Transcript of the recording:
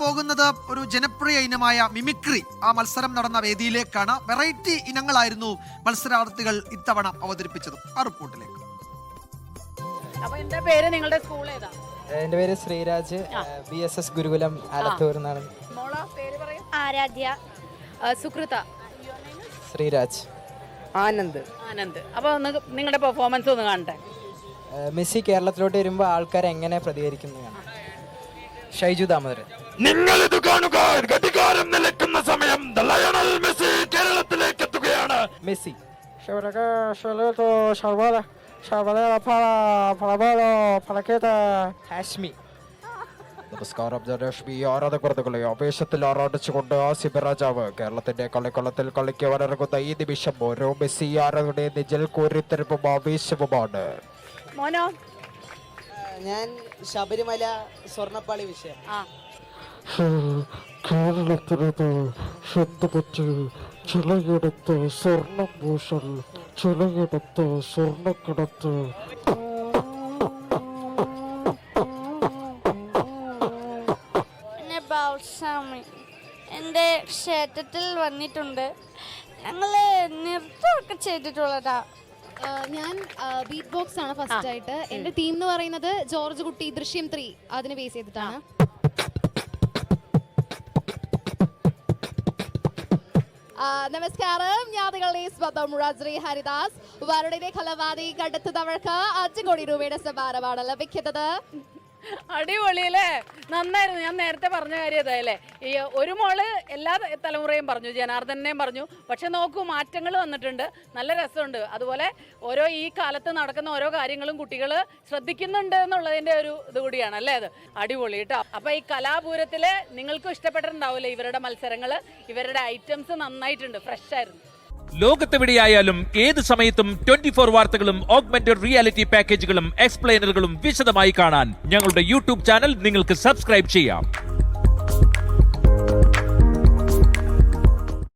പോകുന്നത് ഒരു ജനപ്രിയ ഇനമായ മിമിക്രി. ആ മത്സരം നടന്ന വേദിയിലേക്കാണ്. വെറൈറ്റി ഇനങ്ങളായിരുന്നു മത്സരാർത്ഥികൾ ഇത്തവണ അവതരിപ്പിച്ചത്. ആ റിപ്പോർട്ടിലേക്ക്. നിങ്ങളുടെ സ്കൂൾ ഏതാ? എന്റെ പേര് ശ്രീരാജ്, BSS ഗുരുകുലം ആലത്തൂർ എന്നാണ്. ആരാധ്യ, സുകൃത, ശ്രീരാജ്, ആനന്ദ്. അപ്പൊ നിങ്ങളുടെ പെർഫോമൻസ് ഒന്ന് കാണട്ടെ. മെസ്സി കേരളത്തിലോട്ട് വരുമ്പോൾ ആൾക്കാർ എങ്ങനെ പ്രതികരിക്കുന്നതാണ്. ഷൈജു ദാമോദരൻ. നിങ്ങൾ ഇത് കാണുക, ഘടികാരം നിലയ്ക്കുന്ന സമയം ലയണൽ മെസ്സി കേരളത്തിലേക്ക് എത്തുകയാണ്. മെസ്സി. ഹാഷ്മി. നമസ്കാരം ജനലക്ഷ്മി. ആരാധകർക്കുകളെ ആവേശത്തിൽ ആറാടിച്ചുകൊണ്ട് ആസിഫ് രാജാവ് കേരളത്തിന്റെ കളിക്കളത്തിൽ കളിക്കുവാനിറങ്ങുന്ന ഈ നിമിഷം ഓരോ മെസ്സി ആരാധകരുടെ നെഞ്ചിൽ കോരിത്തെരപ്പും ആവേശവുമാണ്. മോനോ? ഞാൻ ശബരിമല സ്വർണ്ണപ്പാളി വിഷയം. കേരളത്തിനത് ശബ്ദപറ്റി ചിലയിടത്ത് സ്വർണ്ണഭൂഷൽ, ചിലയിടത്ത് സ്വർണ്ണക്കടത്ത്. എൻ്റെ ക്ഷേത്രത്തിൽ വന്നിട്ടുണ്ട്. ഞങ്ങള് നൃത്തമൊക്കെ ചെയ്തിട്ടുള്ളതാ. ഞാൻ ബീറ്റ് ബോക്സ് ആണ് ഫസ്റ്റ് ആയിട്ട്. എന്റെ ടീം എന്ന് പറയുന്നത് ജോർജ് കുട്ടി, ദൃശ്യം 3 അതിന് ബേസ് ചെയ്തിട്ടാണ്. നമസ്കാരം, ഞാൻ നിങ്ങളുടെ സ്വന്തം രാജ്രി ഹരിദാസ്. വരുടെ കലവാദി കണ്ടെത്തുന്നവർക്ക് 5 കോടി രൂപയുടെ സമ്മാനമാണ് ലഭിക്കുന്നത്. അടിപൊളിയല്ലേ, നന്നായിരുന്നു. ഞാൻ നേരത്തെ പറഞ്ഞ കാര്യം അതായല്ലേ, ഈ ഒരു മോള് എല്ലാ തലമുറയും പറഞ്ഞു, ജനാർദ്ദനെയും പറഞ്ഞു. പക്ഷെ നോക്കൂ, മാറ്റങ്ങൾ വന്നിട്ടുണ്ട്, നല്ല രസമുണ്ട്. അതുപോലെ ഓരോ ഈ കാലത്ത് നടക്കുന്ന ഓരോ കാര്യങ്ങളും കുട്ടികൾ ശ്രദ്ധിക്കുന്നുണ്ട് എന്നുള്ളതിൻ്റെ ഒരു ഇത് കൂടിയാണ് അല്ലേ അത്. അടിപൊളി കേട്ടോ. അപ്പോൾ ഈ കലാപൂരത്തിൽ നിങ്ങൾക്കും ഇഷ്ടപ്പെട്ടിട്ടുണ്ടാവില്ലേ ഇവരുടെ മത്സരങ്ങൾ? ഇവരുടെ ഐറ്റംസ് നന്നായിട്ടുണ്ട്, ഫ്രഷ് ആയിരുന്നു. ലോകത്തെവിടെയായാലും ഏത് സമയത്തും 24 വാർത്തകളും ഓഗ്മെന്റഡ് റിയാലിറ്റി പാക്കേജുകളും എക്സ്പ്ലെയിനറുകളും വിശദമായി കാണാൻ ഞങ്ങളുടെ യൂട്യൂബ് ചാനൽ നിങ്ങൾക്ക് സബ്സ്ക്രൈബ് ചെയ്യാം.